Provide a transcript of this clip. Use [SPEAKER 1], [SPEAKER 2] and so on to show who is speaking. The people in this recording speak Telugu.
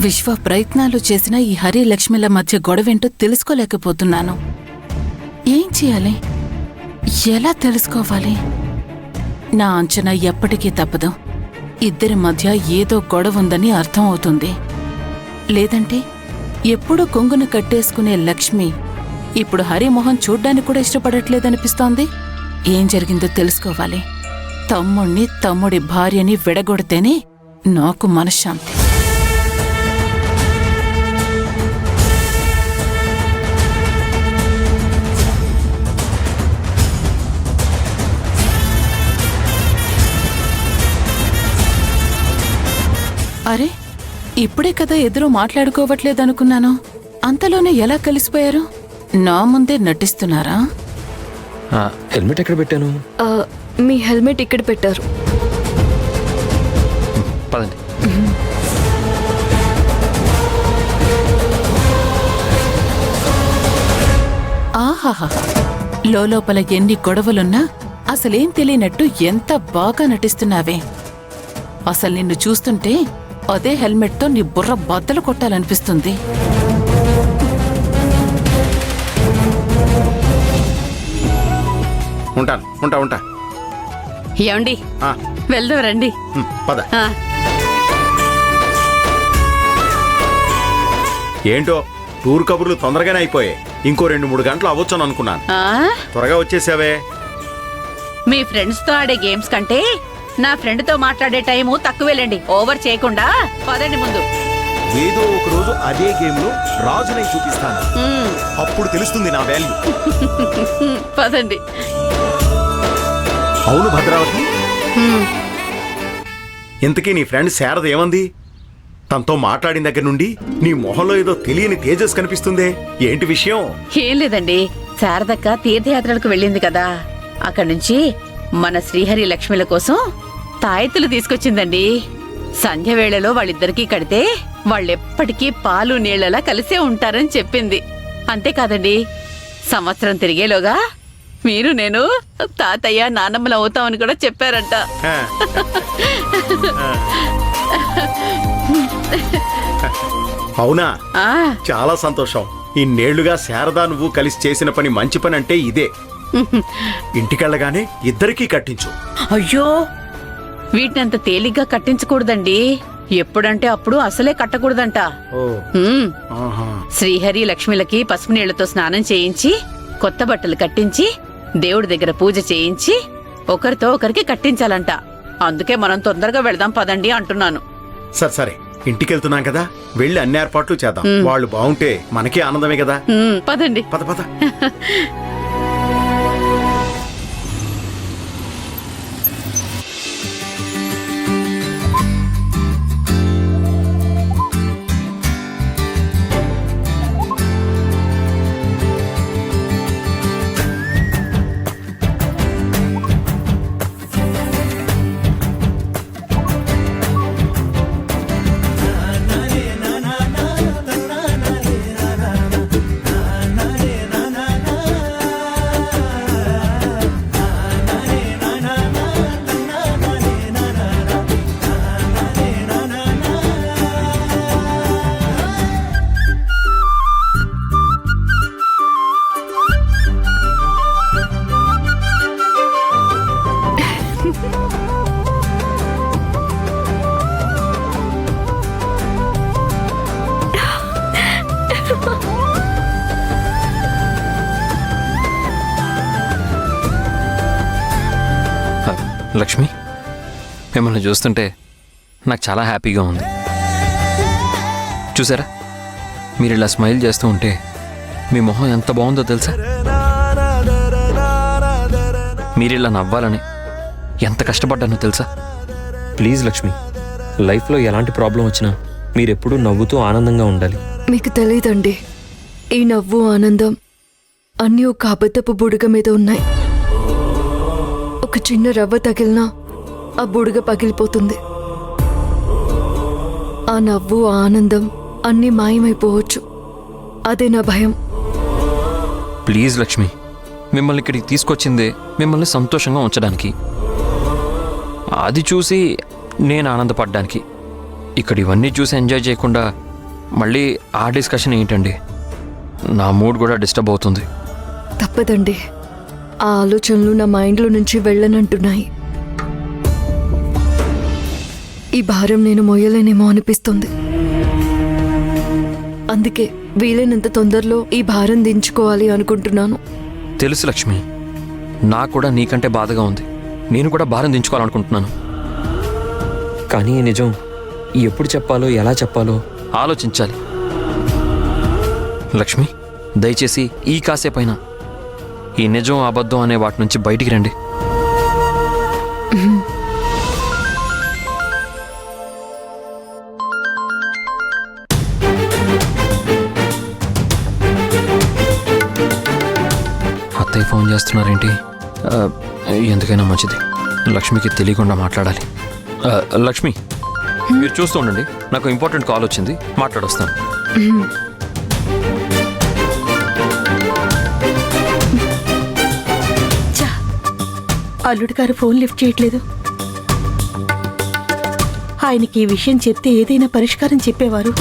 [SPEAKER 1] విశ్వ ప్రయత్నాలు చేసిన ఈ హరి లక్ష్మిల మధ్య గొడవేంటో తెలుసుకోలేకపోతున్నాను. ఏం చేయాలి? ఎలా తెలుసుకోవాలి? నా అంచనా ఎప్పటికీ తప్పదు. ఇద్దరి మధ్య ఏదో గొడవ ఉందని అర్థం అవుతుంది. లేదంటే ఎప్పుడూ కొంగును కట్టేసుకునే లక్ష్మి ఇప్పుడు హరిమోహన్ చూడ్డానికి కూడా ఇష్టపడట్లేదనిపిస్తోంది. ఏం జరిగిందో తెలుసుకోవాలి. తమ్ముణ్ణి, తమ్ముడి భార్యని విడగొడితేనే నాకు మనశ్శాంతి. అరే, ఇప్పుడే కదా ఎదురు మాట్లాడుకోవట్లేదనుకున్నాను. అంతలోనే ఎలా కలిసిపోయారు? నా ముందే నటిస్తున్నారా?
[SPEAKER 2] హెల్మెట్ ఎక్కడ పెట్టాను?
[SPEAKER 3] మీ హెల్మెట్ ఇక్కడ పెట్టారు.
[SPEAKER 2] పదండి.
[SPEAKER 1] ఆహాహా, లోపల ఎన్ని గొడవలున్నా అసలేం తెలియనట్టు ఎంత బాగా నటిస్తున్నావే. అసలు నిన్ను చూస్తుంటే అదే హెల్మెట్తో నీ బుర్ర బద్దలు కొట్టాలనిపిస్తుంది.
[SPEAKER 4] ఉంటా.
[SPEAKER 5] ఏమండి, వెళ్దాం రండి.
[SPEAKER 4] పద. ఏంటో టూర్ కబుర్లు తొందరగానే అయిపోయాయి. ఇంకో 2-3 గంటలు అవ్వచ్చని అనుకున్నాను. త్వరగా వచ్చేసావే.
[SPEAKER 5] మీ ఫ్రెండ్స్ తో ఆడే గేమ్స్ కంటే నా ఫ్రెండ్ తో మాట్లాడే టైము తక్కువేలండి. ఓవర్ చేయకుండా పదండి ముందు.
[SPEAKER 6] ఏదో ఒక రోజు అదే గేమ్ లో రాజునై చూపిస్తాను. అప్పుడు తెలుస్తుంది నా వాల్యూ.
[SPEAKER 5] పదండి.
[SPEAKER 4] అవును భద్రావతి, ఇంతకీ నీ ఫ్రెండ్ శారద ఏమంది? తనతో మాట్లాడిన దగ్గర నుండి నీ మొహంలో ఏదో తెలియని తేజస్ కనిపిస్తుందే. ఏంటి విషయం?
[SPEAKER 5] ఏం లేదండి, శారదక్క తీర్థయాత్రలకు వెళ్ళింది కదా, అక్కడి నుంచి మన శ్రీహరి లక్ష్మిల కోసం తాయెత్తులు తీసుకొచ్చిందండి. సంధ్య వేళలో వాళ్ళిద్దరికీ కడితే వాళ్ళెప్పటికీ పాలు నీళ్లలా కలిసే ఉంటారని చెప్పింది. అంతేకాదండి, సంవత్సరం తిరిగేలోగా మీరు నేను తాతయ్య నానమ్మలు అవుతామని కూడా చెప్పారంట.
[SPEAKER 4] అవునా? చాలా సంతోషం. ఇన్నేళ్లుగా శారదా నువ్వు కలిసి చేసిన పని మంచి పని అంటే ఇదే. ఇంటికెళ్ళగానే ఇద్దరికీ కట్టించు.
[SPEAKER 5] అయ్యో, వీటినంత తేలిగ్గా కట్టించకూడదండి. ఎప్పుడంటే అప్పుడు అసలే కట్టకూడదంట. శ్రీహరి లక్ష్మిలకి పసుపు నీళ్లతో స్నానం చేయించి, కొత్త బట్టలు కట్టించి, దేవుడి దగ్గర పూజ చేయించి, ఒకరితో ఒకరికి కట్టించాలంట. అందుకే మనం తొందరగా వెళదాం పదండి అంటున్నాను.
[SPEAKER 4] సరే, ఇంటికెళ్తున్నాం కదా, వెళ్ళి అన్ని ఏర్పాట్లు చేద్దాం. వాళ్ళు బాగుంటే మనకే ఆనందమే కదా.
[SPEAKER 5] పదండి.
[SPEAKER 4] పద.
[SPEAKER 2] లక్ష్మి, మిమ్మల్ని చూస్తుంటే నాకు చాలా హ్యాపీగా ఉంది. చూసారా, మీరు ఇలా స్మైల్ చేస్తూ ఉంటే మీ మొహం ఎంత బాగుందో తెలుసా? మీరు ఇలా నవ్వాలని ఎంత కష్టపడ్డానో తెలుసా?
[SPEAKER 7] ప్లీజ్ లక్ష్మి, లైఫ్లో ఎలాంటి ప్రాబ్లం వచ్చినా మీరెప్పుడూ నవ్వుతూ ఆనందంగా ఉండాలి.
[SPEAKER 3] మీకు తెలియదండి, ఈ నవ్వు ఆనందం అన్నీ ఒక అబద్ధపు బుడగ మీద ఉన్నాయి. ఒక చిన్న రవ్వ తగిలినా ఆ బుడగ పగిలిపోతుంది. ఆ నవ్వు, ఆనందం అన్నీ మాయమైపోవచ్చు. అదే నా భయం.
[SPEAKER 2] ప్లీజ్ లక్ష్మి, మిమ్మల్ని ఇక్కడికి తీసుకొచ్చిందే మిమ్మల్ని సంతోషంగా ఉంచడానికి. అది చూసి నేను ఆనందపడ్డానికి. ఇక్కడ ఇవన్నీ చూసి ఎంజాయ్ చేయకుండా మళ్ళీ ఆ డిస్కషన్ ఏంటండి? నా మూడ్ కూడా డిస్టర్బ్ అవుతుంది.
[SPEAKER 3] తప్పదండి, ఆ ఆలోచనలు నా మైండ్లో నుంచి వెళ్ళనంటున్నాయి. ఈ భారం నేను మోయలేనేమో అనిపిస్తుంది. అందుకే వీలైనంత తొందరలో ఈ భారం దించుకోవాలి అనుకుంటున్నాను.
[SPEAKER 2] తెలుసు లక్ష్మి, నాకు కూడా నీకంటే బాధగా ఉంది. నేను కూడా భారం దించుకోవాలనుకుంటున్నాను.
[SPEAKER 7] కానీ ఈ నిజం ఎప్పుడు చెప్పాలో ఎలా చెప్పాలో
[SPEAKER 2] ఆలోచించాలి. లక్ష్మి, దయచేసి ఈ కాసేపైనా ఈ నిజం అబద్ధం అనే వాటి నుంచి బయటికి రండి. అత్తయ్య ఫోన్ చేస్తున్నారేంటి? ఎందుకైనా మంచిది, లక్ష్మికి తెలియకుండా మాట్లాడాలి. లక్ష్మి, మీరు చూస్తూ ఉండండి, నాకు ఇంపార్టెంట్ కాల్ వచ్చింది, మాట్లాడొస్తాను.
[SPEAKER 8] అల్లుడి గారు ఫోన్ లిఫ్ట్ చేయట్లేదు. ఆయనకి ఈ విషయం చెప్తే ఏదైనా పరిష్కారం చెప్పేవారు.